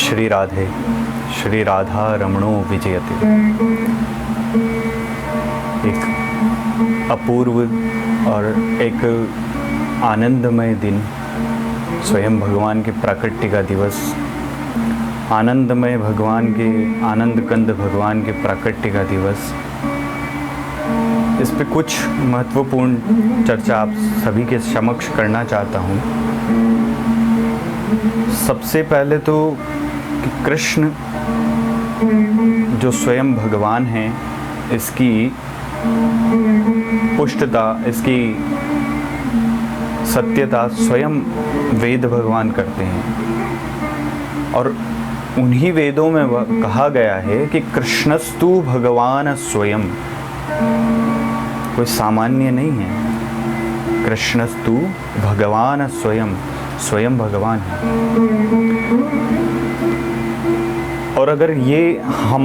श्री राधे, श्री राधा रमणो विजयते। एक अपूर्व और एक आनंदमय दिन, स्वयं भगवान के प्राकट्य का दिवस, आनंदमय भगवान के, आनंद कंद भगवान के प्राकट्य का दिवस। इस पे कुछ महत्वपूर्ण चर्चा आप सभी के समक्ष करना चाहता हूँ। सबसे पहले तो कि कृष्ण जो स्वयं भगवान हैं, इसकी पुष्टता, इसकी सत्यता स्वयं वेद भगवान करते हैं। और उन्हीं वेदों में कहा गया है कि कृष्णस्तु भगवान स्वयं, कोई सामान्य नहीं है। कृष्णस्तु भगवान स्वयं, स्वयं भगवान है। और अगर ये हम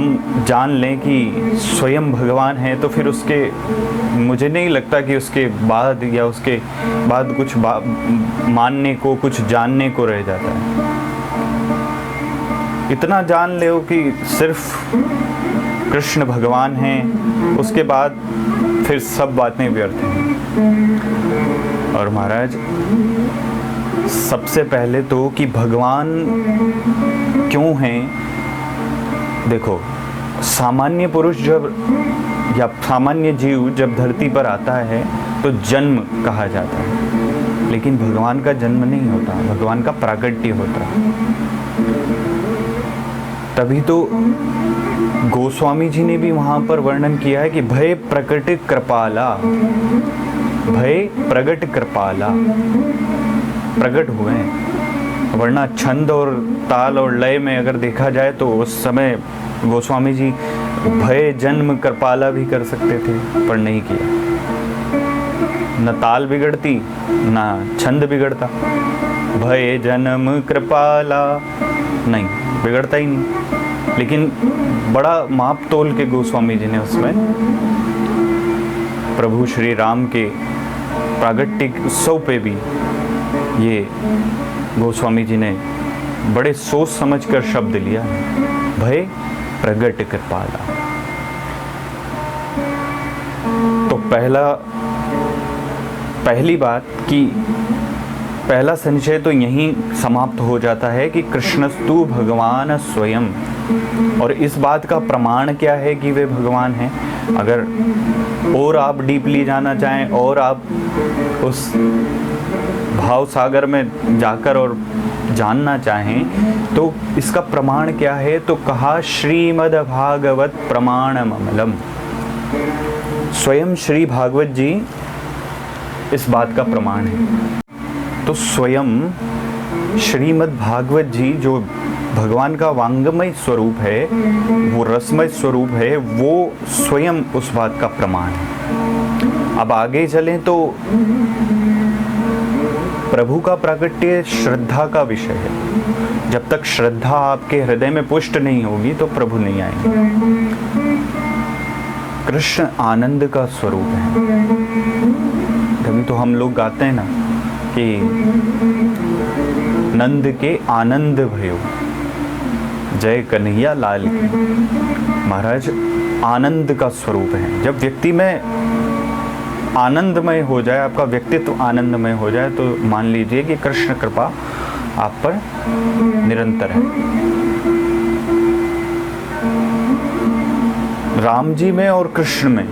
जान लें कि स्वयं भगवान है, तो फिर उसके, मुझे नहीं लगता कि उसके बाद या उसके बाद कुछ मानने को, कुछ जानने को रह जाता है। इतना जान ले कि सिर्फ कृष्ण भगवान हैं, उसके बाद फिर सब बातें व्यर्थ हैं। और महाराज, सबसे पहले तो कि भगवान क्यों हैं। देखो, सामान्य पुरुष जब, या सामान्य जीव जब धरती पर आता है तो जन्म कहा जाता है, लेकिन भगवान का जन्म नहीं होता, भगवान का प्राकट्य होता है। तभी तो गोस्वामी जी ने भी वहाँ पर वर्णन किया है कि भय प्रकट कृपाला, भय प्रकट कृपाला, प्रकट हुए हैं। वरना छंद और ताल और लय में अगर देखा जाए तो उस समय गोस्वामी जी भय जन्म कृपाला भी कर सकते थे, पर नहीं किया। न ताल बिगड़ती, न छंद बिगड़ता। भय जन्म कृपाला नहीं, बिगड़ता ही नहीं। लेकिन बड़ा माप तोल के गोस्वामी जी ने उसमें प्रभु श्री राम के प्रागट्य उत्सव पे भी ये गोस्वामी जी ने बड़े सोच समझ कर शब्द लिया, भय प्रगट कृपाला। तो पहली बात कि पहला संशय तो यहीं समाप्त हो जाता है कि कृष्णस्तु भगवान स्वयं। और इस बात का प्रमाण क्या है कि वे भगवान हैं? अगर और आप डीपली जाना चाहें और आप उस भाव सागर में जाकर और जानना चाहें तो इसका प्रमाण क्या है? तो कहा श्रीमद् भागवत प्रमाणमलम। स्वयं श्री भागवत जी इस बात का प्रमाण है। तो स्वयं श्रीमद् भागवत जी जो भगवान का वांगमय स्वरूप है, वो रसमय स्वरूप है, वो स्वयं उस बात का प्रमाण है। अब आगे चलें तो प्रभु का प्राकट्य श्रद्धा का विषय है। जब तक श्रद्धा आपके हृदय में पुष्ट नहीं होगी तो प्रभु नहीं आएंगे। कृष्ण आनंद का स्वरूप है। तभी तो हम लोग गाते हैं ना कि नंद के आनंद भयो, जय कन्हैया लाल की। महाराज आनंद का स्वरूप है। जब व्यक्ति में आनंदमय हो जाए, आपका व्यक्तित्व आनंदमय हो जाए, तो मान लीजिए कि कृष्ण कृपा आप पर निरंतर है। राम जी में और कृष्ण में,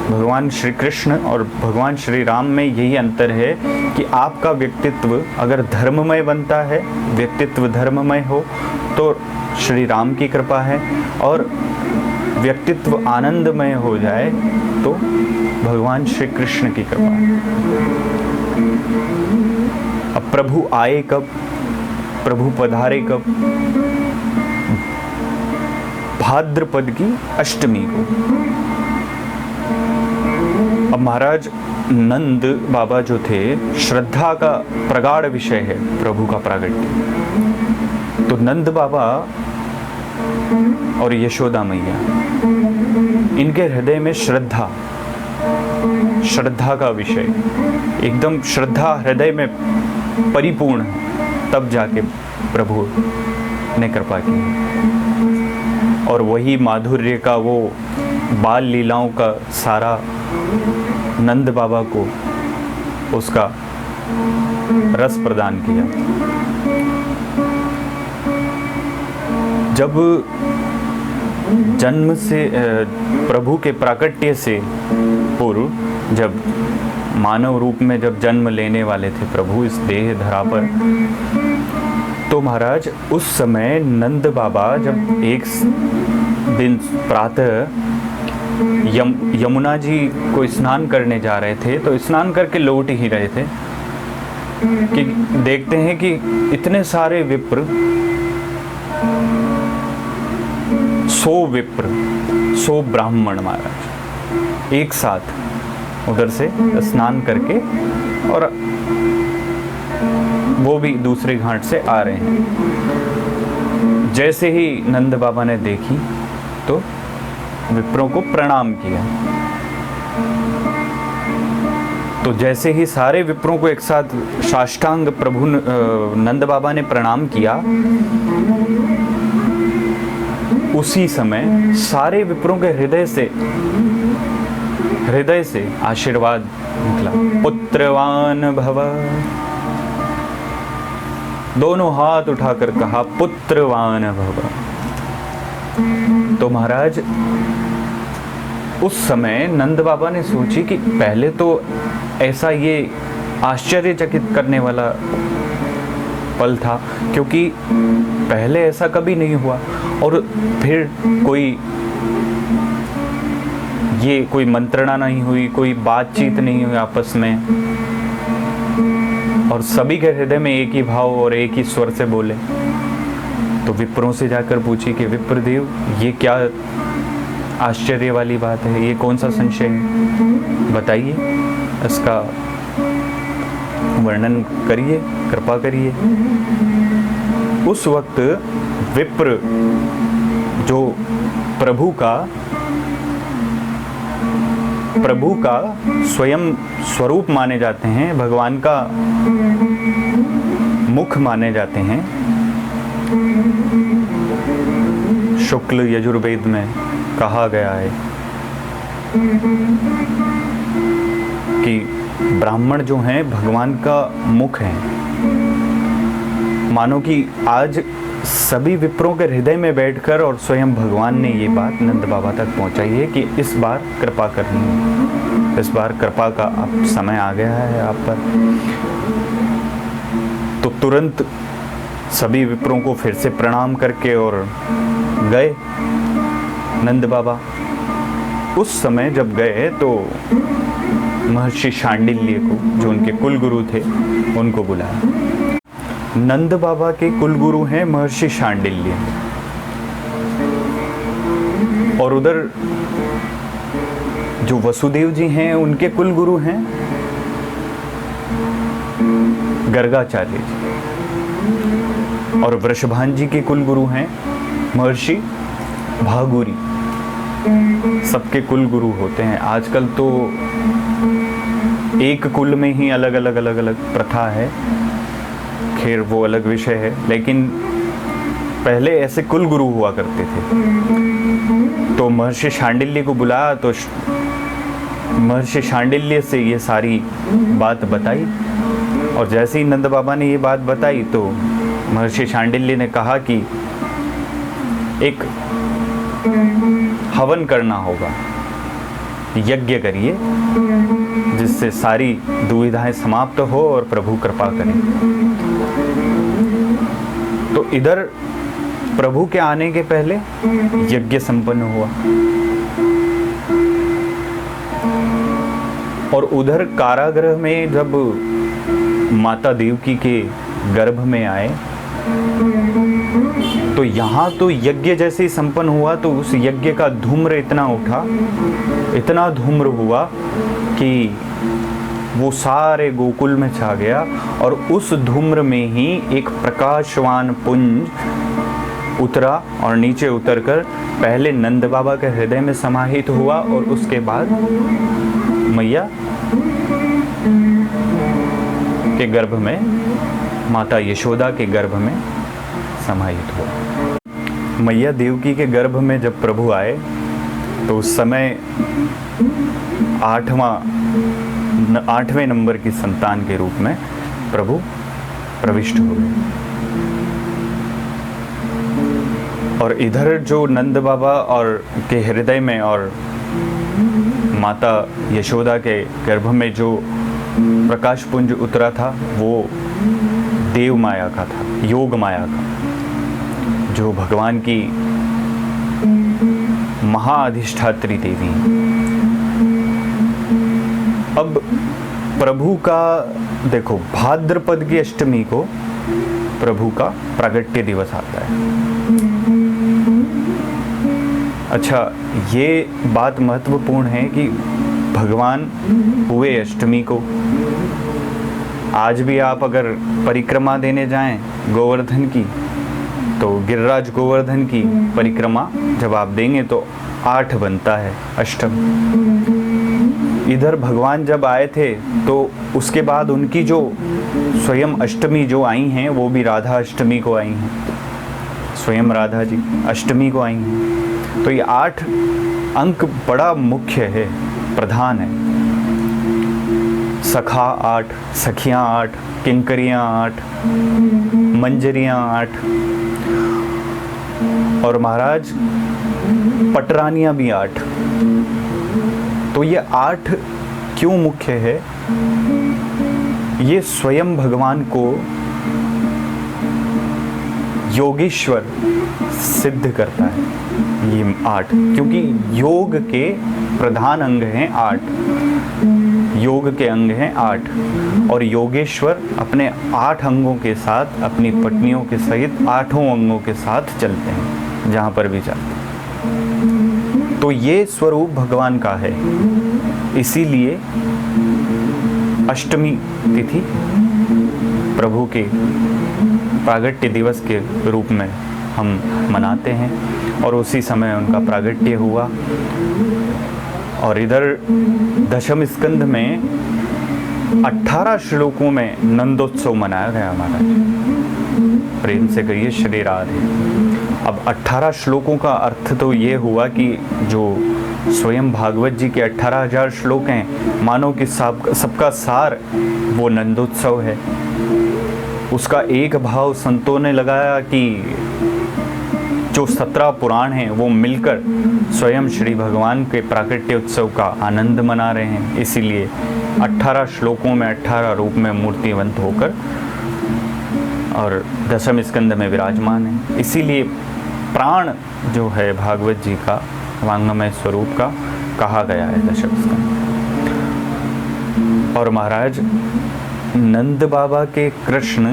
भगवान श्री कृष्ण और भगवान श्री राम में यही अंतर है कि आपका व्यक्तित्व अगर धर्ममय बनता है, व्यक्तित्व धर्ममय हो तो श्री राम की कृपा है, और व्यक्तित्व आनंदमय हो जाए तो भगवान श्री कृष्ण की कृपा है। अब प्रभु आए कब, प्रभु पधारे कब? भाद्रपद की अष्टमी को। अब महाराज नंद बाबा जो थे, श्रद्धा का प्रगाढ़ विषय है प्रभु का प्रागट्य। तो नंद बाबा और यशोदा मैया, इनके हृदय में श्रद्धा, श्रद्धा का विषय, एकदम श्रद्धा हृदय में परिपूर्ण, तब जाके प्रभु ने कृपा की, और वही माधुर्य का वो बाल लीलाओं का सारा नंद बाबा को उसका रस प्रदान किया। जब जन्म से प्रभु के प्राकट्य से पूर्व जब मानव रूप में जब जन्म लेने वाले थे प्रभु इस देह धरा पर, तो महाराज उस समय नंद बाबा जब एक दिन प्रातः यमुना जी को स्नान करने जा रहे थे, तो स्नान करके लौट ही रहे थे कि देखते हैं कि इतने सारे विप्र, 100 ब्राह्मण महाराज एक साथ उधर से स्नान करके, और वो भी दूसरे घाट से आ रहे हैं। जैसे ही नंद बाबा ने देखी तो विप्रों को प्रणाम किया। तो जैसे ही सारे विप्रों को एक साथ साष्टांग प्रभु नंद बाबा ने प्रणाम किया, उसी समय सारे विप्रों के हृदय से आशीर्वाद निकला, पुत्रवान भव। दोनों हाथ उठाकर कहा पुत्रवान भव। तो महाराज उस समय नंद बाबा ने सोची कि पहले तो ऐसा ये आश्चर्यचकित करने वाला पल था, क्योंकि पहले ऐसा कभी नहीं हुआ, और फिर कोई मंत्रणा नहीं हुई, कोई बातचीत नहीं हुई आपस में, और सभी के हृदय में एक ही भाव और एक ही स्वर से बोले। तो विप्रों से जाकर पूछी कि विप्रदेव, ये क्या आश्चर्य वाली बात है, ये कौन सा संशय है, बताइए, इसका वर्णन करिए, कृपा करिए। उस वक्त विप्र जो प्रभु का स्वयं स्वरूप माने जाते हैं, भगवान का मुख माने जाते हैं, शुक्ल यजुर्वेद में कहा गया है कि ब्राह्मण जो हैं भगवान का मुख हैं। मानो कि आज सभी विप्रों के हृदय में बैठकर और स्वयं भगवान ने ये बात नंद बाबा तक पहुंचाई है कि इस बार कृपा करनी है, इस बार कृपा का अब समय आ गया है आप पर। तो तुरंत सभी विप्रों को फिर से प्रणाम करके और गए नंद बाबा। उस समय जब गए तो महर्षि शांडिल्य को, जो उनके कुल गुरु थे, उनको बुलाया। नंद बाबा के कुल गुरु हैं महर्षि शांडिल्य, और उधर जो वसुदेव जी हैं उनके कुल गुरु हैं गर्गाचार्य जी, और वृषभान जी के कुल गुरु हैं महर्षि भागुरी। सबके कुल गुरु होते हैं। आजकल तो एक कुल में ही अलग अलग प्रथा है, खैर वो अलग विषय है, लेकिन पहले ऐसे कुल गुरु हुआ करते थे। तो महर्षि शांडिल्य को बुलाया, तो महर्षि शांडिल्य से ये सारी बात बताई, और जैसे ही नंद बाबा ने ये बात बताई तो महर्षि शांडिल्य ने कहा कि एक हवन करना होगा, यज्ञ करिए जिससे सारी दुविधाएं समाप्त हो और प्रभु कृपा करें। तो इधर प्रभु के आने के पहले यज्ञ संपन्न हुआ, और उधर कारागृह में जब माता देवकी के गर्भ में आए तो यहाँ तो यज्ञ जैसे ही संपन्न हुआ तो उस यज्ञ का धूम्र इतना उठा, इतना धूम्र हुआ कि वो सारे गोकुल में छा गया, और उस धूम्र में ही एक प्रकाशवान पुंज उतरा और नीचे उतरकर पहले नंद बाबा के हृदय में समाहित हुआ, और उसके बाद मैया के गर्भ में, माता यशोदा के गर्भ में समाहित हुआ। मैया देवकी के गर्भ में जब प्रभु आए तो उस समय 8वें नंबर की संतान के रूप में प्रभु प्रविष्ट हो गए। और इधर जो नंद बाबा और के हृदय में और माता यशोदा के गर्भ में जो प्रकाश पुंज उतरा था वो देव माया का था, योग माया का, जो भगवान की महाअधिष्ठात्री देवी। अब प्रभु का देखो, भाद्रपद की अष्टमी को प्रभु का प्रागट्य दिवस आता है। अच्छा, ये बात महत्वपूर्ण है कि भगवान हुए अष्टमी को। आज भी आप अगर परिक्रमा देने जाएं गोवर्धन की, तो गिरिराज गोवर्धन की परिक्रमा जब आप देंगे तो 8 बनता है, अष्टम। इधर भगवान जब आए थे तो उसके बाद उनकी जो स्वयं अष्टमी जो आई हैं वो भी राधा अष्टमी को आई हैं, स्वयं राधा जी अष्टमी को आई हैं। तो ये 8 अंक बड़ा मुख्य है, प्रधान है। सखा 8, सखियां 8, किंकरियां 8, मंजरियां 8 और महाराज पटरानियां भी 8। तो ये 8 क्यों मुख्य है? ये स्वयं भगवान को योगेश्वर सिद्ध करता है, ये 8, क्योंकि योग के प्रधान अंग हैं 8, योग के अंग हैं 8 और योगेश्वर अपने 8 अंगों के साथ, अपनी पत्नियों के सहित 8 अंगों के साथ चलते हैं जहाँ पर भी जाते हैं। तो ये स्वरूप भगवान का है, इसीलिए अष्टमी तिथि प्रभु के प्रागट्य दिवस के रूप में हम मनाते हैं और उसी समय उनका प्रागट्य हुआ। और इधर दशम स्कंध में 18 श्लोकों में नंदोत्सव मनाया गया हमारा। प्रेम से कहिए श्री राधे। अब 18 श्लोकों का अर्थ तो ये हुआ कि जो स्वयं भागवत जी के 18,000 श्लोक हैं, मानो कि सबका सार वो नंदोत्सव है। उसका एक भाव संतों ने लगाया कि जो 17 पुराण हैं वो मिलकर स्वयं श्री भगवान के प्राकट्य उत्सव का आनंद मना रहे हैं, इसीलिए 18 श्लोकों में 18 रूप में मूर्तिवंत होकर और दशम स्कंद में विराजमान है। इसीलिए प्राण जो है भागवत जी का वांगमय स्वरूप का कहा गया है दशम स्कंद। और महाराज नंद बाबा के कृष्ण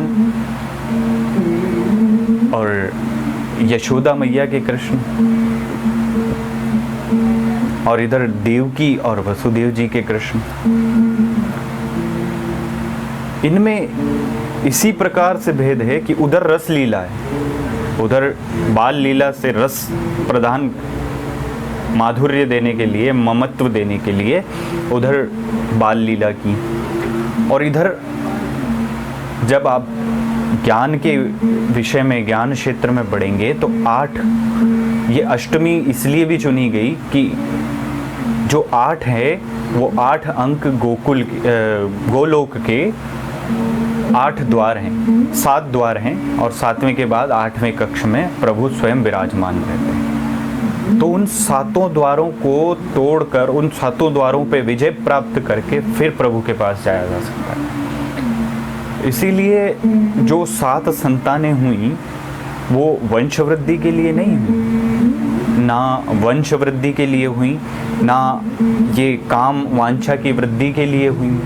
और यशोदा मैया के कृष्ण और इधर देवकी और वसुदेव जी के कृष्ण, इनमें इसी प्रकार से भेद है कि उधर रस लीला है, उधर बाल लीला से रस प्रदान माधुर्य देने के लिए, ममत्व देने के लिए उधर बाल लीला की। और इधर जब आप ज्ञान के विषय में, ज्ञान क्षेत्र में बढ़ेंगे तो 8, ये अष्टमी इसलिए भी चुनी गई कि जो 8 है वो 8 अंक गोलोक के 8 द्वार हैं, 7 द्वार हैं और 7वें के बाद 8वें कक्ष में प्रभु स्वयं विराजमान रहते हैं। तो उन 7 द्वारों को तोड़कर, उन 7 द्वारों पे विजय प्राप्त करके फिर प्रभु के पास जाया जा सकता है। इसीलिए जो 7 संतानें हुई वो वंश वृद्धि के लिए नहीं हुई, ना वंश वृद्धि के लिए हुई, ना ये काम वांछा की वृद्धि के लिए हुई।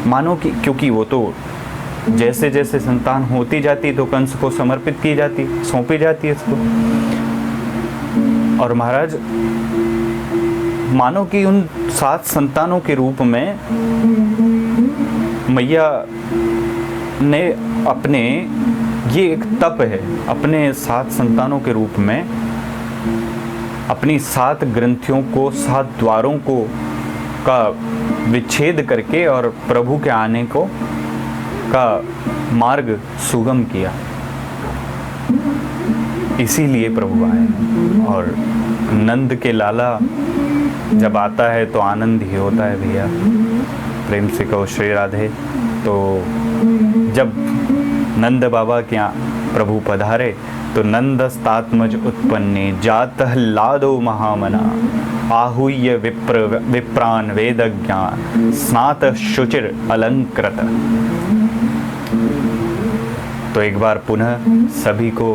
मानो कि क्योंकि वो तो जैसे जैसे संतान होती जाती तो कंस को समर्पित की जाती, सौंपी जाती है इसको। और महाराज मानो कि उन 7 संतानों के रूप में मैया ने अपने, ये एक तप है, अपने 7 संतानों के रूप में अपनी 7 ग्रंथियों को, 7 द्वारों को का विच्छेद करके और प्रभु के आने को का मार्ग सुगम किया। इसीलिए प्रभु आए हैं। और नंद के लाला जब आता है तो आनंद ही होता है भैया। प्रेम से कहो श्री राधे। तो जब नंद बाबा के यहाँ प्रभु पधारे तो नंदस्तात्मज उत्पन्ने जातः लादो महामना आहूय विप्रान वेदज्ञान स्नात शुचिर अलंकृत। तो एक बार पुनः सभी को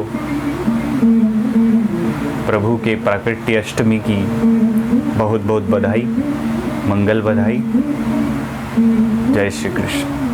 प्रभु के प्राकट्य अष्टमी की बहुत बहुत बधाई, मंगल बधाई। जय श्री कृष्ण।